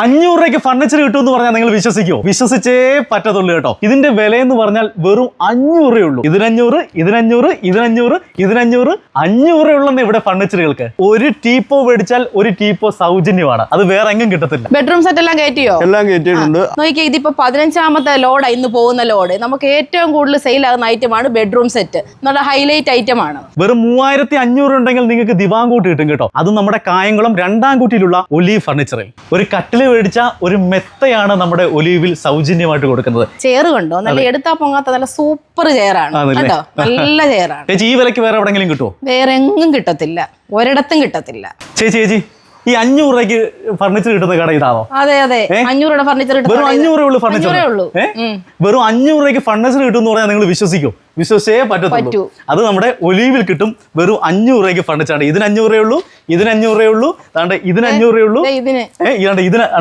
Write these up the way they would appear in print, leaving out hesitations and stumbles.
500 രൂപയ്ക്ക് ഫർണിച്ചർ കിട്ടുമെന്ന് പറഞ്ഞാൽ നിങ്ങൾ വിശ്വസിക്കുമോ? വിശ്വസിച്ചേ പറ്റത്തുള്ളൂ കേട്ടോ. ഇതിന്റെ വില എന്ന് പറഞ്ഞാൽ വെറും 500 രൂപയേ ഉള്ളൂ. 500 ഉള്ളെന്ന് ഇവിടെ ഫർണിച്ചറുകൾക്ക്. ഒരു ടീപ്പോ മേടിച്ചാൽ ഒരു ടീപ്പോ സൗജന്യമാണ്. അത് വേറെ എങ്ങും കിട്ടത്തില്ല. ബെഡ്റൂം സെറ്റ് എല്ലാം കയറ്റിയോ? എല്ലാം കയറ്റിയിട്ടുണ്ട്. നോക്കിയാൽ ഇതിപ്പോ 15ാമത്തെ ലോഡ് ഇന്ന് പോകുന്ന ലോഡ്. നമുക്ക് ഏറ്റവും കൂടുതൽ സെയിൽ ആകുന്ന ഐറ്റമാണ് ബെഡ്റൂം സെറ്റ്. നമ്മുടെ ഹൈലൈറ്റ് ഐറ്റം ആണ്. വെറും 3500 ഉണ്ടെങ്കിൽ നിങ്ങൾക്ക് ദിവാങ്കൂട്ട് കിട്ടും കേട്ടോ. അത് നമ്മുടെ കായംകുളം രണ്ടാംകുറ്റിയിലുള്ള ഒലീവ് ഫർണിച്ചറിൽ. ഒരു കട്ടില് മേടിച്ച ഒരു മെത്തയാണ് നമ്മുടെ ഒലീവിൽ സൗജന്യമായിട്ട് കൊടുക്കുന്നത്. ചെയർ കണ്ടോ? നല്ല എടുത്താ പൊങ്ങാത്ത നല്ല സൂപ്പർ ചെയറാണ് കേട്ടോ. നല്ല ചെയറാണ്. ചേച്ചി ഈ വിലക്ക് വേറെ എവിടെയെങ്കിലും കിട്ടുമോ? വേറെ എങ്ങും കിട്ടത്തില്ല, ഒരിടത്തും കിട്ടത്തില്ല. ചേച്ചി ഈ 500 രൂപയ്ക്ക് ഫർണിച്ചർ കിട്ടുന്ന കട ഇതാണോ? അതെ 500 രൂപ ഫർണിച്ചർ വെറും 500 ഉള്ളൂ ഫർണിച്ചർ. വെറും 500 രൂപയ്ക്ക് ഫർണിച്ചർ കിട്ടും എന്ന് പറഞ്ഞാൽ നിങ്ങൾ വിശ്വസിക്കും? വിശ്വസിച്ചേ പറ്റത്തുള്ളൂ. അത് നമ്മുടെ ഒലീവിൽ കിട്ടും. വെറും 500 രൂപയ്ക്ക് ഫർണിച്ചറാണ്. ഇതിന് 500 രൂപയേ ഉള്ളൂ, ഇതിന് 500 രൂപയേ ഉള്ളൂ, ഇതിന് 500 രൂപയേ ഉള്ളൂ.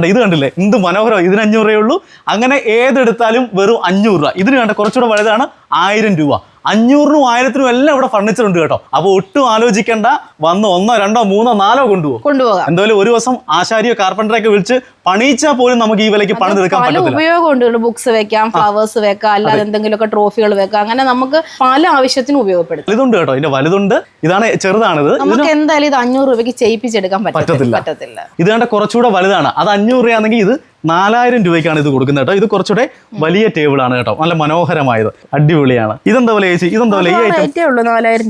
ഇത് കണ്ടില്ലേ എന്ത് മനോഹരം! ഇതിന് 500 രൂപയേ ഉള്ളൂ. അങ്ങനെ ഏതെടുത്താലും വെറും 500 രൂപ. ഇതിന് കണ്ട കുറച്ചുകൂടെ വലുതാണ് 1000 രൂപ. 500നും 1000നും എല്ലാം ഇവിടെ ഫർണിച്ചർ ഉണ്ട് കേട്ടോ. അപ്പൊ ഒട്ടും ആലോചിക്കേണ്ട, വന്ന് 1, 2, 3, 4 കൊണ്ടുപോകാം. എന്തായാലും ഒരു ദിവസം ആശാരിയോ കാർപ്പൻറ്ററൊക്കെ വിളിച്ച് പണിയിച്ചാൽ പോലും നമുക്ക് ഈ വിലയ്ക്ക് പണി തീർക്കാൻ പറ്റത്തില്ല. ഉപയോഗമുണ്ട്. ബുക്സ് വെക്കാം, ഫ്ലവേഴ്സ് വെക്കാം, അല്ലാതെ എന്തെങ്കിലുമൊക്കെ ട്രോഫികൾ വെക്കാം. അങ്ങനെ നമുക്ക് പല ആവശ്യത്തിനും ഉപയോഗപ്പെടുത്തും. ഇതുണ്ട് കേട്ടോ, ഇതിന്റെ വലുതുണ്ട്. ഇതാണ് ചെറുതാണിത്. നമുക്ക് എന്തായാലും ഇത് 500 രൂപയ്ക്ക് ചെയ്യിപ്പിച്ചെടുക്കാൻ പറ്റത്തില്ല. ഇത് കണ്ട കുറച്ചുകൂടെ വലുതാണ്. അത് 500 രൂപയാണെങ്കിൽ ഇത് 4000 രൂപയ്ക്കാണ് ഇത് കൊടുക്കുന്നത് കേട്ടോ. ഇത് കുറച്ചുകൂടെ വലിയ ടേബിൾ ആണ് കേട്ടോ. നല്ല മനോഹരമായത്, അടിപൊളിയാണ്. ഇതെന്താ വില ചേച്ചി? ഇതെന്താ വില?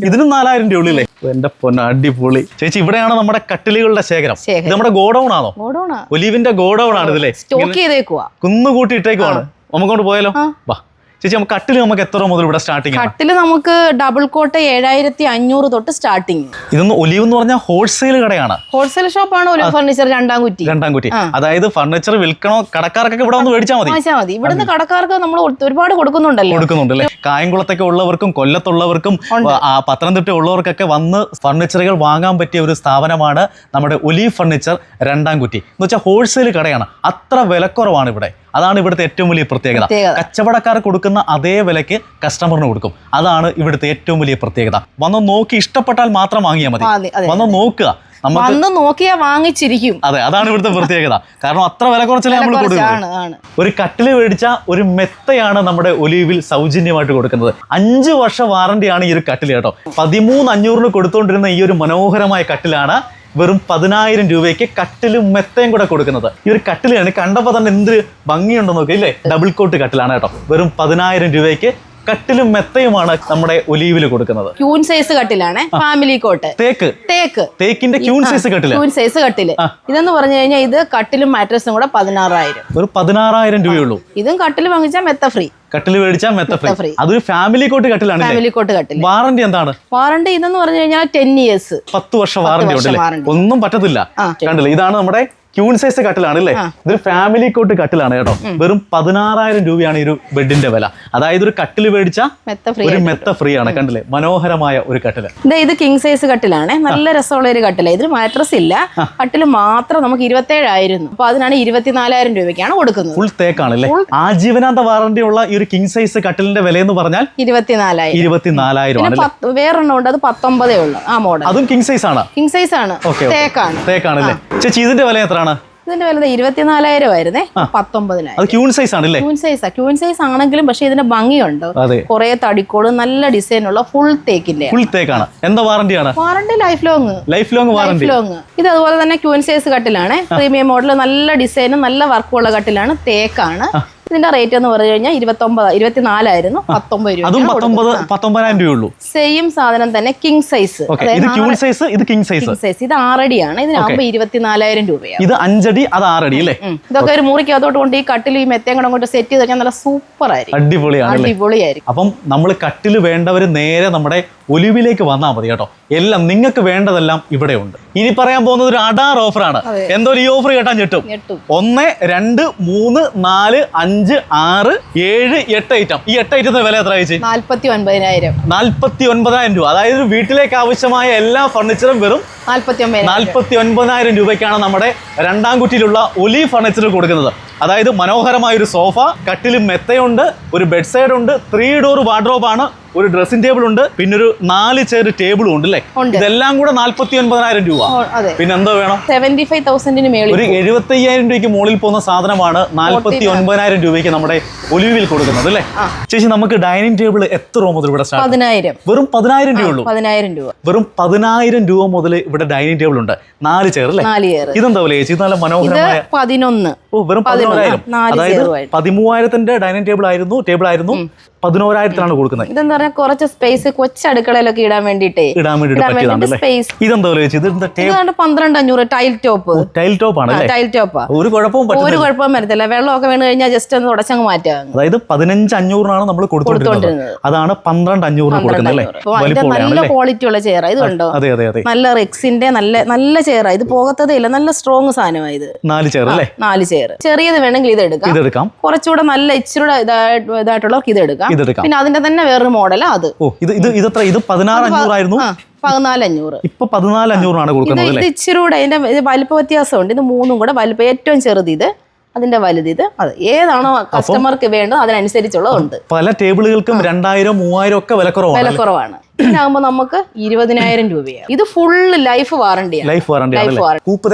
ഇതിനും 4000 രൂപ ഉള്ളൂ. എന്റെ പൊന്ന അടിപൊളി. ചേച്ചി ഇവിടെയാണ് നമ്മുടെ കട്ടിലുകളുടെ ശേഖരം. ഇത് നമ്മുടെ ഗോഡൌൺ ആണോ? ഒലീവിന്റെ ഗോഡൌൺ ആണ് ഇതിലെ. കുന്നുകൂട്ടി ഇട്ടേക്കുവാണ്. നമുക്കൊണ്ട് പോയാലോ? വാ ചേച്ചി, നമുക്ക് കട്ടില് നമുക്ക് എത്ര മുതൽ ഇവിടെ സ്റ്റാർട്ടിങ്? കട്ടില് നമുക്ക് ഡബിൾ കോട്ട് 7500 തൊട്ട് സ്റ്റാർട്ടിങ്. ഇതൊന്ന് ഒലീവ് എന്ന് പറഞ്ഞാൽ ഹോൾസെയിൽ കടയാണ്. ഹോൾസെയിൽ ഷോപ്പാണ് ഒലീവ് ഫർണിച്ചർ രണ്ടാംകുറ്റി. അതായത് ഫർണിച്ചർ വിൽക്കണോ കടക്കാർക്കൊക്കെ ഇവിടെ ഒന്ന് മേടിച്ചാൽ മതി. ഇവിടുന്ന് കടക്കാർക്ക് നമ്മൾ ഒരുപാട് കൊടുക്കുന്നുണ്ടല്ലേ. കായംകുളത്തൊക്കെ ഉള്ളവർക്കും കൊല്ലത്തുള്ളവർക്കും പത്തനംതിട്ട ഉള്ളവർക്കൊക്കെ വന്ന് ഫർണിച്ചറുകൾ വാങ്ങാൻ പറ്റിയ ഒരു സ്ഥാപനമാണ് നമ്മുടെ ഒലീവ് ഫർണിച്ചർ രണ്ടാംകുറ്റി. എന്ന് വെച്ചാൽ ഹോൾസെയിൽ കടയാണ്. അത്ര വിലക്കുറവാണ് ഇവിടെ. അതാണ് ഇവിടുത്തെ ഏറ്റവും വലിയ പ്രത്യേകത. കച്ചവടക്കാർ കൊടുക്കുന്ന അതേ വിലയ്ക്ക് കസ്റ്റമറിന് കൊടുക്കും. അതാണ് ഇവിടുത്തെ ഏറ്റവും വലിയ പ്രത്യേകത. വന്ന് നോക്കി ഇഷ്ടപ്പെട്ടാൽ മാത്രം വാങ്ങിയാൽ മതി. വന്ന് നോക്കുക, വാങ്ങിച്ചിരിക്കും. അതെ, അതാണ് ഇവിടുത്തെ പ്രത്യേകത. കാരണം അത്ര വില കുറച്ചല്ലേ നമ്മൾ കൊടുക്കുന്നത്. ഒരു കട്ടില് മേടിച്ച ഒരു മെത്തയാണ് നമ്മുടെ ഒലീവിൽ സൗജന്യമായിട്ട് കൊടുക്കുന്നത്. 5 വർഷ വാറന്റിയാണ് ഈ ഒരു കട്ടില് കേട്ടോ. 13,500 കൊടുത്തുകൊണ്ടിരുന്ന ഈ ഒരു മനോഹരമായ കട്ടിലാണ് വെറും 10,000 രൂപയ്ക്ക് കട്ടിലും മെത്തയും കൂടെ കൊടുക്കുന്നത്. ഈ ഒരു കട്ടിലാണ് കണ്ടപ്പോൾ തന്നെ എന്ത് ഭംഗിയുണ്ടോ നോക്കി, ഇല്ലേ? ഡബിൾ കോട്ട് കട്ടിലാണ് കേട്ടോ. വെറും 10,000 രൂപയ്ക്ക് കട്ടിലും മെത്തയുമാണ് നമ്മുടെ ഒലീവിൽ കൊടുക്കുന്നത്. ക്യൂൻ സൈസ് കട്ടിലാണ്. ഫാമിലി കോട്ട് തേക്കിന്റെ ക്യൂൻ സൈസ് കട്ടില്. ഇതെന്ന് പറഞ്ഞു കഴിഞ്ഞാൽ ഇത് കട്ടിലും മാട്രസും കൂടെ 16,000. ഒരു 16,000 രൂപയുള്ളൂ. ഇതും കട്ടിൽ വാങ്ങിച്ചാൽ മെത്ത ഫ്രീ. കട്ടില് മേടിച്ചാൽ മെത്ത ഫ്രീ. അതൊരു ഫാമിലി കോട്ട് കട്ടിലാണ്. വാറന്റി എന്താണ്? വാറന്റി ഇതെന്ന് പറഞ്ഞു കഴിഞ്ഞാൽ 10 years, 10 വർഷം വാറന്റി ഉണ്ടല്ലേ. ഒന്നും പറ്റത്തില്ല. കണ്ടില്ലേ, ഇതാണ് നമ്മുടെ ക്യൂൺ സൈസ് കട്ടിലാണ് അല്ലേ. ഇതൊരു ഫാമിലി കോട്ട് കട്ടിലാണ് കേട്ടോ. വെറും 16,000 രൂപയാണ് ഈ ഒരു ബെഡിന്റെ വില. അതായത് ഒരു കട്ടില് മേടിച്ച ഒരു മെത്ത ഫ്രീ ആണ്. കണ്ടില്ലേ, മനോഹരമായ ഒരു കട്ടില്. ഇത് കിങ് സൈസ് കട്ടിലാണ്. നല്ല രസമുള്ള ഒരു കട്ടില. ഇതിന് മാട്രസ് ഇല്ല, കട്ടില് മാത്രം. നമുക്ക് 27,000, അപ്പൊ അതിനാണ് 24,000 രൂപയ്ക്കാണ് കൊടുക്കുന്നത്. ഫുൾ തേക്കാണല്ലേ. ആജീവനാന്ത വാറന്റി ഉള്ള ഈ ഒരു കിങ് സൈസ് കട്ടിലിന്റെ വില എന്ന് പറഞ്ഞാൽ 24,000 ആണ്. വേറൊന്നും ഉണ്ട്, അത് 19 ഉള്ളു. ആ മോഡൽ അതും കിങ് സൈസ് ആണ്. തേക്കാണല്ലേ. ചേച്ചി ഇതിന്റെ വില എത്രയാണ്? ഇതിന്റെ വില 24,000 ആയിരുന്നേ. 19,000. ക്യൂൺ സൈസ് ആണല്ലേ. ക്യൂൺ സൈസ് ആണെങ്കിലും പക്ഷെ ഇതിന്റെ ഭംഗിയുണ്ട്. കുറെ തടിക്കോട്, നല്ല ഡിസൈനുള്ള ഫുൾ തേക്കാണ്. എന്താ വാറന്റിയാണ്? Warranty life long warranty. ഇത് അതുപോലെ തന്നെ ക്യൂൻ സൈസ് കട്ടിലാണ്. പ്രീമിയം മോഡൽ, നല്ല ഡിസൈനും നല്ല വർക്കുള്ള കട്ടിലാണ്. തേക്കാണ്. ഇതിന്റെ റേറ്റ് എന്ന് പറഞ്ഞു കഴിഞ്ഞാൽ 24,000, 19,000 രൂപയുള്ളൂ. സെയിം സാധനം തന്നെ. King size. ഇത് 6 അടിയാണ്. ഇതിനാകുമ്പോ 24,000 രൂപയാണ്. ഇത് 5 അടി, അത് 6 അടി അല്ലേ. ഇതൊക്കെ ഒരു മുറിക്കകത്തോട്ട് കൊണ്ട് ഈ കട്ടിൽ ഈ മെത്തയും കൂടെ കൊണ്ട് സെറ്റ് ചെയ്ത് കഴിഞ്ഞാൽ നല്ല സൂപ്പർ ആയിരിക്കും. അടിപൊളിയായിരിക്കും. അപ്പം നമ്മൾ കട്ടില് വേണ്ടവര് നേരെ നമ്മുടെ ഒലിവിലേക്ക് വന്നാൽ മതി കേട്ടോ. എല്ലാം നിങ്ങൾക്ക് വേണ്ടതെല്ലാം ഇവിടെ ഉണ്ട്. ഇനി പറയാൻ പോകുന്നത് ഒരു അഡാർ ഓഫറാണ്. എന്തോ ഈ ഓഫർ കേട്ടാൻ ഞെട്ടും. 1, 2, 3, 4, 5, 6, 7, 8 ഐറ്റം. ഈ 8 ഐറ്റത്തിന്റെ വില എത്ര ആയിച്ചു? 49,000 രൂപ. അതായത് വീട്ടിലേക്ക് ആവശ്യമായ എല്ലാ ഫർണിച്ചറും വെറും 49,000 രൂപയ്ക്കാണ് നമ്മുടെ രണ്ടാംകുറ്റിയിലുള്ള ഒലീവ് ഫർണിച്ചർ കൊടുക്കുന്നത്. അതായത് മനോഹരമായ ഒരു സോഫ, കട്ടിലും മെത്തയുണ്ട്, ഒരു ബെഡ് സൈഡ് ഉണ്ട്, 3 ഡോർ വാർഡ്രോബ് ആണ്, ഒരു ഡ്രസ്സിംഗ് ടേബിൾ ഉണ്ട്, പിന്നെ ഒരു 4 ചെയർ ടേബിളും ഉണ്ട് അല്ലേ? ഇതെല്ലാം കൂടെ 49,000 രൂപ. പിന്നെ എന്തോ വേണം? 75,000 മേളിൽ ഒരു 75,000 രൂപയ്ക്ക് മുകളിൽ പോകുന്ന സാധനമാണ് 49,000 രൂപയ്ക്ക് നമ്മുടെ ഒലിവിൽ കൊടുക്കുന്നത് അല്ലേ? ചേച്ചി, നമുക്ക് ഡൈനിങ് ടേബിൾ എത്ര രൂപ മുതൽ ഇവിടെ? 10,000. വെറും 10,000 രൂപ ഉള്ളൂ. 10,000 രൂപ. വെറും 10,000 രൂപ മുതൽ ഇവിടെ ഡൈനിങ് ടേബിൾ ഉണ്ട്. 4 ചെയർ അല്ലേ? 4 ചെയർ. ഇതെന്താ പോലെ ചേച്ചി? നല്ല മനോഹരമായ 11. ഓ, വെറും 11,000. അതായത് 13,000ന്റെ ഡൈനിങ് ടേബിൾ ആയിരുന്നു 11,000-ലാണ് കൊടുക്കുന്നത്. ഇതെന്താ പറയാ, കുറച്ച് സ്പേസ് കൊച്ചടുക്കളയിലൊക്കെ ഇടാൻ വേണ്ടിട്ട് സ്പേസ്. ഇതെന്താ ചേച്ചി? 12,500 ടൈൽ ടോപ്പ്. ടൈൽ ടോപ്പ് ആണ്. ടൈൽ ടോപ്പാ. ഒരു കുഴപ്പവും വരത്തില്ല. വെള്ളമൊക്കെ വീണ് കഴിഞ്ഞാൽ ജസ്റ്റ് ഒന്ന് ഉടച്ചങ്ങ് മാറ്റാം. അതായത് 15,500 നമ്മൾ കൊടുത്തോണ്ടിരുന്നത്. അതാണ് 12,500 കൊടുക്കുന്നത്. നല്ല ക്വാളിറ്റി ഉള്ള ചെയർ. ഇത് കണ്ടോ? അതെ അതെ അതെ. നല്ല റെക്സിന്റെ നല്ല ചെയർ. ഇത് പോകത്തതേ ഇല്ല. നല്ല സ്ട്രോങ് സാധനമാണ് ഇത്. 4 ചെയർ അല്ലേ? 4 ചെയർ. ചെറിയത് വേണമെങ്കിൽ ഇത് എടുക്കാം. കുറച്ചുകൂടെ നല്ല ഇച്ചിരി ഇതായിട്ടുള്ളവർക്ക് ഇത് എടുക്കാം. പിന്നെ അതിന്റെ തന്നെ വേറൊരു മോഡലാ അത്. ഓ, ഇത് 16,500 ആയിരുന്നു. 14,500. ഇപ്പൊ 14,500 കൊടുക്കുന്നത്. ഇത് ഇച്ചിരി കൂടെ ഇതിന്റെ വലിപ്പ വ്യത്യാസമുണ്ട്. ഇത് 3 കൂടെ വലിപ്പം. ഏറ്റവും ചെറുത് ഇത്, അതിന്റെ വലുത് ഇത്. അത് ഏതാണോ കസ്റ്റമർക്ക് വേണ്ടത് അതിനനുസരിച്ചുള്ളതുണ്ട്. പല ടേബിളുകൾക്കും 2,000, 3,000 ഒക്കെ വിലക്കുറവാണ്. ഇതിനാകുമ്പോ നമുക്ക് 20,000 രൂപയാണ്. ഇത് ഫുള്ള് ലൈഫ് വാറണ്ടിയാണ്. Life warranty.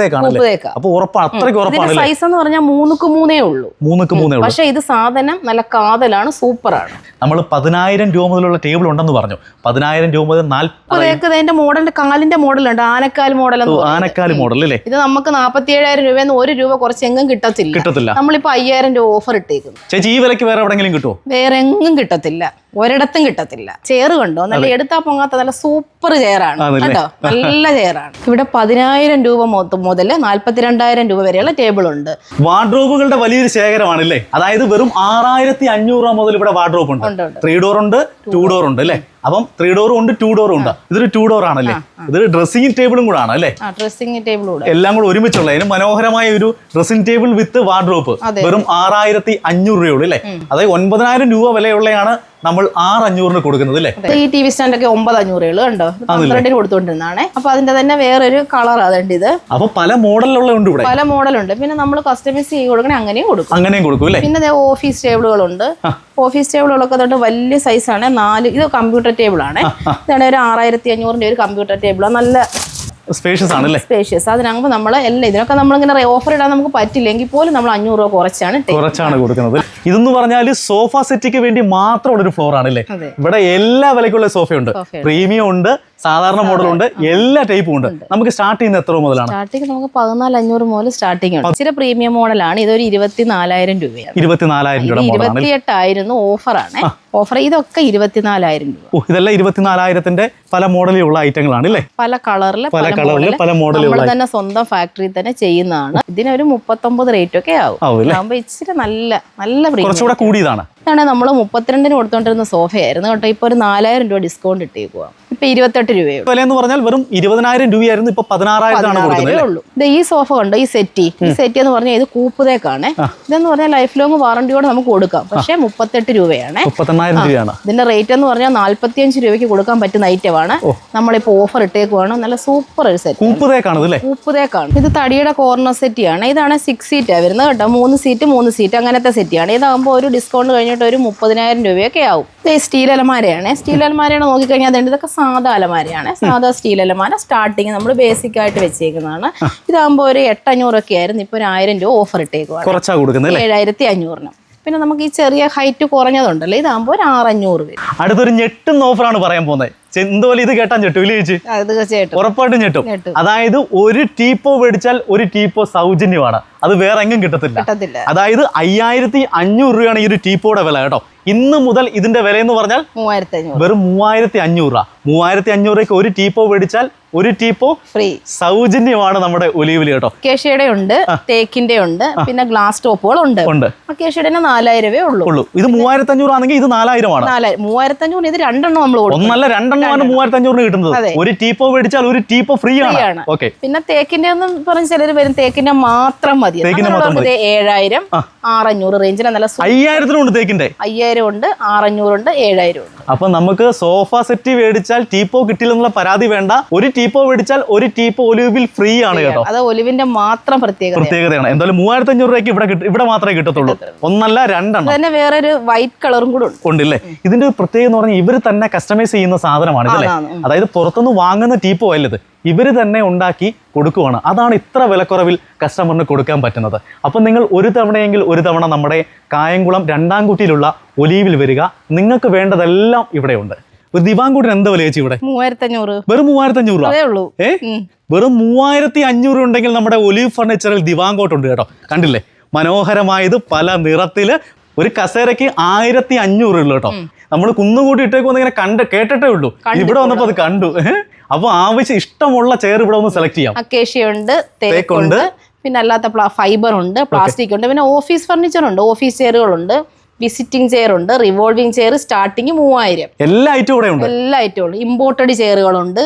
അപ്പൊ അത്രയ്ക്ക് ഉറപ്പാണ്. സൈസ് എന്ന് പറഞ്ഞാൽ 3x3 ഉള്ളൂ. 3x3. പക്ഷെ ഇത് സാധനം നല്ല കാതലാണ്, സൂപ്പറാണ്. നമ്മൾ 10,000 രൂപ മുതലുള്ള ടേബിൾ ഉണ്ടെന്ന് പറഞ്ഞു. 10,000 രൂപ മുതൽ 40 അതിന്റെ മോഡലിന്റെ കാലിന്റെ മോഡലുണ്ട്. ആനക്കാൽ മോഡൽ. ആനക്കാൽ മോഡൽ അല്ലേ? ഇത് നമുക്ക് 47,000 രൂപയെന്ന് 1 രൂപ കുറച്ച് എങ്ങും കിട്ടത്തില്ല. നമ്മളിപ്പോ 5,000 രൂപ ഓഫർ ഇട്ടേക്കും. ചേച്ചി, ഈ വിലക്ക് വേറെ എവിടെങ്കിലും കിട്ടുമോ? വേറെ എങ്ങും കിട്ടത്തില്ല. ഒരിടത്തും കിട്ടത്തില്ല. ചെയർ കണ്ടോ? നല്ല എടുത്താ പൊങ്ങാത്ത നല്ല സൂപ്പർ ചെയറാണ് കേട്ടോ. നല്ല ചെയറാണ്. ഇവിടെ 10,000 രൂപ മുതൽ 42,000 രൂപ വരെയുള്ള ടേബിൾ ഉണ്ട്. വാർഡ്രോബുകളുടെ വലിയൊരു ശേഖരമാണല്ലേ? അതായത് വെറും 6,500 രൂപ മുതൽ ഇവിടെ വാർഡ്രോബ് ഉണ്ട്. 3 ഡോർ ഉണ്ട്, 2 ഡോർ ഉണ്ട് അല്ലേ? അപ്പം 3 ഡോറും ഉണ്ട്, 2 ഡോറും ഉണ്ട്. ഇതൊരു 2 ഡോർ ആണല്ലേ? ഇതൊരു ഡ്രസ്സിംഗ് ടേബിളും കൂടെ ആണ് അല്ലേ? ഡ്രസ്സിംഗ് ടേബിൾ എല്ലാം കൂടെ ഒരുമിച്ചുള്ള അതിന് മനോഹരമായ ഒരു ഡ്രസ്സിംഗ് ടേബിൾ വിത്ത് വാർഡ്രോബ്. വെറും 6,500 രൂപയുള്ളൂ അല്ലേ? അതായത് 9,000 രൂപ വിലയുള്ളതാണ് നമ്മൾ 6,500 കൊടുക്കുന്നത് അല്ലേ? ഈ ടി വി സ്റ്റാൻഡ് ഒക്കെ 9,500 കണ്ടോ? 12 കൊടുത്തോണ്ടിരുന്നാണ്. അപ്പൊ അതിന്റെ തന്നെ വേറൊരു കളർ അതുണ്ട്. ഇത് അപ്പൊ പല മോഡലുണ്ട് ഇവിടെ. പല മോഡലുണ്ട്. പിന്നെ നമ്മൾ കസ്റ്റമൈസ് ചെയ്ത് കൊടുക്കണേ അങ്ങനെയും കൊടുക്കും അല്ലേ? പിന്നെ ഓഫീസ് ടേബിളുകളുണ്ട്. ഓഫീസ് ടേബിളുകളൊക്കെ തൊട്ട് വലിയ സൈസാണ്. 4 ഇത് കമ്പ്യൂട്ടർ ടേബിൾ ആണ്. ഇതാണ് ഒരു 6,500 ഒരു കമ്പ്യൂട്ടർ ടേബിളാണ്. നല്ല സ്പേഷ്യസ് ആണല്ലേ? സ്പേഷ്യസ്. അതിനാകുമ്പോൾ നമ്മൾ എല്ലാം ഇതിനൊക്കെ നമ്മളിങ്ങനെ ഓഫർ ഇടാൻ നമുക്ക് പറ്റില്ലെങ്കിൽ പോലും നമ്മൾ 500 രൂപ കുറച്ചാണ് കൊടുക്കുന്നത്. ഇതെന്ന് പറഞ്ഞാൽ സോഫ സെറ്റിക്ക് വേണ്ടി മാത്രമുള്ള ഒരു ഫ്ലോർ ആണല്ലേ? ഇവിടെ എല്ലാ വിലക്കുള്ള സോഫയുണ്ട്. പ്രീമിയം ഉണ്ട്, സാധാരണ മോഡലുണ്ട്, എല്ലാ ടൈപ്പും ഉണ്ട്. നമുക്ക് സ്റ്റാർട്ട് ചെയ്യുന്ന എത്ര മുതലാണ്? സ്റ്റാർട്ടിങ് നമുക്ക് 14,500 മുതൽ സ്റ്റാർട്ടിംഗ് ഉണ്ട്. ഇച്ചിരി പ്രീമിയം മോഡലാണ്. ഇതൊരു 24,000 രൂപയാണ്. 24,000 രൂപ. 28,000 ഓഫറാണ്. ഓഫർ ഇതൊക്കെ 24,000 രൂപ. ഇതെല്ലാം 24,000ന്റെ പല മോഡലിലുള്ള ഐറ്റങ്ങളാണ് അല്ലേ? പല കളറിൽ പല മോഡലിൽ നമ്മൾ തന്നെ സ്വന്തം ഫാക്ടറി തന്നെ ചെയ്യുന്നതാണ്. ഇതിനൊരു 39 റേറ്റ് ഒക്കെ ആവും. ആകുമ്പോൾ ഇച്ചിരി നല്ല കുറച്ചുകൂടെ കൂടിയതാണ്. ഇതാണ് നമ്മൾ 32 കൊടുത്തോണ്ടിരുന്ന സോഫയായിരുന്നു കേട്ടോ. ഇപ്പൊ ഒരു 4,000 രൂപ ഡിസ്കൗണ്ട് ഇട്ടേക്കുക. ഇപ്പൊ 28 രൂപയോ. വില എന്ന് പറഞ്ഞാൽ വെറും 20,000 രൂപയായിരുന്നു. ഇപ്പൊ 16,000 ഉള്ളൂ. ഈ സോഫ കണ്ടോ? ഈ സെറ്റി എന്ന് പറഞ്ഞാൽ ഇത് കൂപ്പുതേക്കാണ്. ഇതെന്ന് പറഞ്ഞാൽ ലൈഫ് ലോങ് വാറണ്ടിയോടെ നമുക്ക് കൊടുക്കാം. പക്ഷേ 38 രൂപയാണ്. 38,000 രൂപയാണ്. ഇതിന്റെ റേറ്റ് എന്ന് പറഞ്ഞാൽ 45 രൂപയ്ക്ക് കൊടുക്കാൻ പറ്റുന്ന ഐറ്റമാണ്. നമ്മളിപ്പോ ഓഫർ ഇട്ടേക്കുവാണ്. നല്ല സൂപ്പർ ഒരു സെറ്റ്. കൂപ്പുതേക്കാണ്. ഇത് തടിയുടെ കോർണർ സെറ്റിയാണ്. ഇതാണ് 6 സീറ്റാ വരുന്നത് കേട്ടോ. 3 സീറ്റ് അങ്ങനത്തെ സെറ്റിയാണ്. ഇതാകുമ്പോൾ ഒരു ഡിസ്കൗണ്ട് കഴിഞ്ഞിട്ട് ഒരു 30,000 രൂപയൊക്കെ ആവും. സ്റ്റീൽ അലമാരയാണ്. നോക്കിക്കഴിഞ്ഞാൽ ഇതൊക്കെ സാധാ അലമാരയാണ്. സാധാ സ്റ്റീൽ അലമാര സ്റ്റാർട്ടിങ് നമ്മൾ ബേസിക് ആയിട്ട് വെച്ചേക്കുന്നതാണ്. ഇതാകുമ്പോൾ ഒരു 8,500 ഒക്കെ ആയിരുന്നു. ഇപ്പൊ ഒരു 1,000 രൂപ ഓഫർ ഇട്ടേക്കുവാണ്. 7,500. പിന്നെ നമുക്ക് ഈ ചെറിയ ഹൈറ്റ് കുറഞ്ഞതുണ്ടല്ലോ, ഇതാകുമ്പോൾ ഒരു 6,500 വരും. അടുത്തൊരു ഞെട്ടുന്ന ഓഫറാണ് പറയാൻ പോകുന്നത്. എന്തുപോലെ ഇത് കേട്ടാൻ ഞെട്ടൂല്ലേ ചേച്ചി? ഉറപ്പായിട്ടും ഞെട്ടും. അതായത് ഒരു ടീപ്പോ മേടിച്ചാൽ ഒരു ടീപ്പോ സൗജന്യമാണ്. അത് വേറെ എങ്ങും കിട്ടത്തില്ല. അതായത് 5,500 രൂപയാണ് ഈ ഒരു ടീപ്പോയുടെ വില കേട്ടോ. ഇന്ന് മുതൽ ഇതിന്റെ വില എന്ന് പറഞ്ഞാൽ 3,500. വെറും 3,500 രൂപ. 3,500 രൂപയ്ക്ക് ഒരു ടീപ്പോ മേടിച്ചാൽ ഒരു ടീപ്പോ ഫ്രീ സൗജന്യമാണ് നമ്മുടെ ഒലിവിൽ കേട്ടോ. അക്കേഷ്യയുടെ ഉണ്ട്, തേക്കിന്റെ ഉണ്ട്, പിന്നെ ഗ്ലാസ് ടോപ്പുകൾ ഉണ്ട്. അക്കേഷ്യയുടെ 4,000 രൂപയേ ഉള്ളൂ. ഇത് 3,500 ആണെങ്കിൽ ഇത് 4,000 ആണ്. 3,500. ഇത് 2 എണ്ണം നമ്മൾ കൊടുക്കും. ഒന്നല്ല 2 എണ്ണമാണ് 3,500 കിട്ടുന്നത്. ഒരു ടീപ്പോ മേടിച്ചാൽ ഒരു ടീപ്പോ ഫ്രീ ആണ്. പിന്നെ തേക്കിന്റെ ഒന്നും പറഞ്ഞ ചിലർ വരും, തേക്കിന്റെ മാത്രം മതി. 7,000, 6,500 റേഞ്ചിൽ നല്ല 5,000 ഉണ്ട്. തേക്കിന്റെ 5,000 ഉണ്ട്, 6,500 ഉണ്ട്, 7,000 ഉണ്ട്. അപ്പൊ നമുക്ക് സോഫ സെറ്റ് മേടിച്ചാൽ ടീപ്പോ കിട്ടില്ലെന്നുള്ള പരാതി വേണ്ട. ഒരു ടീപ്പോ മേടിച്ചാൽ ഒരു ടീപ്പോ ഒലിവിൽ ഫ്രീ ആണ് കേട്ടോ. അത് ഒലിവിന്റെ മാത്രം പ്രത്യേകതയാണ്. എന്തായാലും 3500 രൂപയ്ക്ക് ഇവിടെ മാത്രമേ കിട്ടത്തുള്ളൂ. ഒന്നല്ല രണ്ടെണ്ണം. തന്നെ വേറൊരു വൈറ്റ് കളറും കൂടെ ഉണ്ടല്ലേ. ഇതിന്റെ ഒരു പ്രത്യേകത എന്ന് പറഞ്ഞാൽ ഇവർ തന്നെ കസ്റ്റമൈസ് ചെയ്യുന്ന സാധനമാണ് ഇതല്ലേ. അതായത് പുറത്തുനിന്ന് വാങ്ങുന്ന ടീപ്പോ അല്ലത്, ഇവർ തന്നെ ഉണ്ടാക്കി കൊടുക്കുവാണ്. അതാണ് ഇത്ര വിലക്കുറവിൽ കസ്റ്റമറിന് കൊടുക്കാൻ പറ്റുന്നത്. അപ്പം നിങ്ങൾ ഒരു തവണ നമ്മുടെ കായംകുളം രണ്ടാംകുട്ടിയിലുള്ള ഒലീവിൽ വരിക. നിങ്ങൾക്ക് വേണ്ടതെല്ലാം ഇവിടെ ഉണ്ട്. ഒരു ദിവാങ്കൂട്ടിന് എന്താ വില ചേച്ചി ഇവിടെ? 3500. വെറും 3500 രൂപ. വെറും 3500 ഉണ്ടെങ്കിൽ നമ്മുടെ ഒലീവ് ഫർണിച്ചറിൽ ദിവാങ്കോട്ട് ഉണ്ട് കേട്ടോ. കണ്ടില്ലേ, മനോഹരമായത് പല നിറത്തില്. ഒരു കസേരയ്ക്ക് 1500 ഉള്ളൂ കേട്ടോ. നമ്മൾ കുന്നുകൂട്ടി ഇട്ടേക്കൊന്നും ഇങ്ങനെ കേട്ടിട്ടേ ഉള്ളൂ. ഇവിടെ വന്നപ്പോ അത് കണ്ടു. അപ്പൊ ആവശ്യം ഇഷ്ടമുള്ള ചെയർ ഇവിടെ ഒന്ന് സെലക്ട് ചെയ്യാം. അക്കേഷ്യ ഉണ്ട്, തേക്കുണ്ട്, പിന്നെ അല്ലാത്ത ഫൈബർ ഉണ്ട്, പ്ലാസ്റ്റിക് ഉണ്ട്, പിന്നെ ഓഫീസ് ഫർണിച്ചർ ഉണ്ട്, ഓഫീസ് ചെയറുകളുണ്ട്, വിസിറ്റിംഗ് ചെയർ ഉണ്ട്, റിവോൾവിംഗ് ചെയർ സ്റ്റാർട്ടിങ് 3000. എല്ലാ ഐറ്റവും ഇവിടെ ഉണ്ട്. എല്ലാ ഐറ്റവും ഉണ്ട്. ഇമ്പോർട്ടഡ് ചെയറുകളുണ്ട്.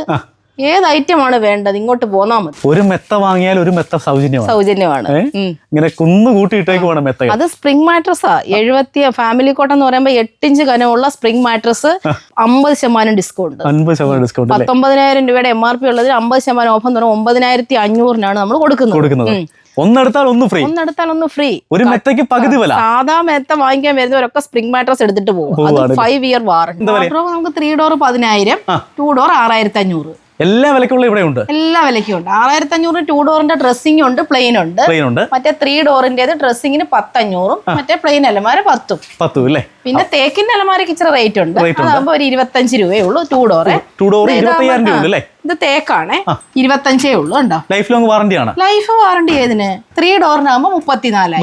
ഏത് ഐറ്റമാണ് വേണ്ടത് ഇങ്ങോട്ട് പോന്നാ മതി. ഒരു മെത്ത വാങ്ങിയാൽ ഒരു മെത്ത സൗജന്യമാണ്. ഇങ്ങനെ കുന്നു കൂട്ടിയിട്ടേക്ക് മെത്ത. അത് സ്പ്രിംഗ് മാട്രസാ. 70 ഫാമിലി കോട്ട് എന്ന് പറയുമ്പോൾ 8 ഇഞ്ച് കനമുള്ള സ്പ്രിംഗ് മാട്രസ് 50% ഡിസ്കൗണ്ട്. 19,000 രൂപയുടെ MRP ഉള്ളതിൽ 50% ഓഫ് എന്ന് പറഞ്ഞാൽ 9,500 നമ്മൾ കൊടുക്കുന്നത്. ഒന്നെടുത്താൽ ഒന്ന് ഫ്രീ. ഒരു മെത്തയ്ക്ക് പകുതി വില. സാധാ മെത്ത വാങ്ങിക്കാൻ വരുന്നവരൊക്കെ സ്പ്രിംഗ് മാട്രസ് എടുത്തിട്ട് പോകും. 5 ഇയർ വാറണ്ടി. നമുക്ക് 3 ഡോർ 10,000, 2 ഡോർ 6,500. എല്ലാ വിലക്കുള്ള ഇവിടെ ഉണ്ട്. എല്ലാ വിലക്കും ഉണ്ട്. 6,500 2 ഡോറിന്റെ ഡ്രസ്സിംഗ് ഉണ്ട്, പ്ലെയിൻ ഉണ്ട്. മറ്റേ 3 ഡോറിന്റേത് ഡ്രസ്സിങ്ങിന് 10,500, മറ്റേ പ്ലെയിൻ അലമാര 10 അല്ലേ. പിന്നെ തേക്കിന്റെ അലമാരക്ക് ഇച്ചിരി റേറ്റ് ഉണ്ട്. അതാകുമ്പോ ഒരു 25 രൂപയേ ഉള്ളൂ 2 ഡോറ്. 25,000 രൂപ അല്ലേ. ഇത് തേക്കാണേ, 25 ഉള്ളൂ. ഉണ്ടോ, ലൈഫ് ലോങ് വാറണ്ടി ആണ്. ലൈഫ് വാറണ്ടി ഏതിന്? 3 ഡോറിനാകുമ്പോ 34,000.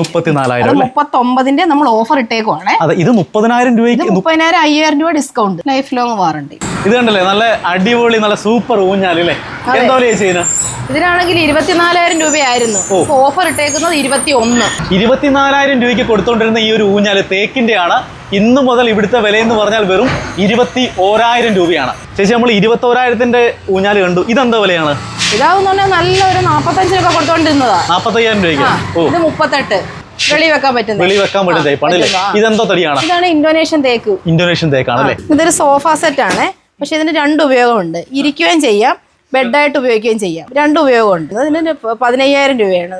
39ന്റെ നമ്മൾ ഓഫർ ഇട്ടേക്കുവാണേ. ഇത് 30,000 രൂപയ്ക്ക് 30,000 5,000 രൂപ ഡിസ്കൗണ്ട്. Life long warranty. ഇത് കണ്ടല്ലേ, നല്ല അടിപൊളി നല്ല സൂപ്പർ ഊഞ്ഞാലല്ലേ. എന്താ ചെയ്യുന്നത്? ഇതിനാണെങ്കിൽ 24,000 രൂപയായിരുന്നു. ഓഫർ ഇട്ടേക്കുന്നത് 21. 24,000 രൂപയ്ക്ക് കൊടുത്തോണ്ടിരുന്ന ഈ ഒരു ഊഞ്ഞാല് തേക്കിന്റെ ആണ്. ഇന്നു മുതൽ ഇവിടുത്തെ വില എന്ന് പറഞ്ഞാൽ വെറും 21,000 രൂപയാണ്. ചേച്ചി, നമ്മൾ 21,000ന്റെ ഊഞ്ഞാല് കണ്ടു. ഇതെന്താ വിലയാണ്? ഇതാവുന്ന നല്ല ഒരു 45 രൂപ കൊടുത്തോണ്ടിരുന്നതാ. 45,000 രൂപയ്ക്ക്. ഇത് 38. വെളി വെക്കാൻ പറ്റും. ഇതെന്തോ തടിയാണ്? ഇതാണ് ഇന്തോനേഷ്യൻ തേക്കാണല്ലേ. ഇതൊരു സോഫ സെറ്റ് ആണ്. പക്ഷെ ഇതിന് 2 ഉപയോഗമുണ്ട്. ഇരിക്കുകയും ചെയ്യാം, ബെഡായിട്ട് ഉപയോഗിക്കുകയും ചെയ്യാം. 2 ഉപയോഗമുണ്ട്. ഇതിന് 15,000 രൂപയാണ്.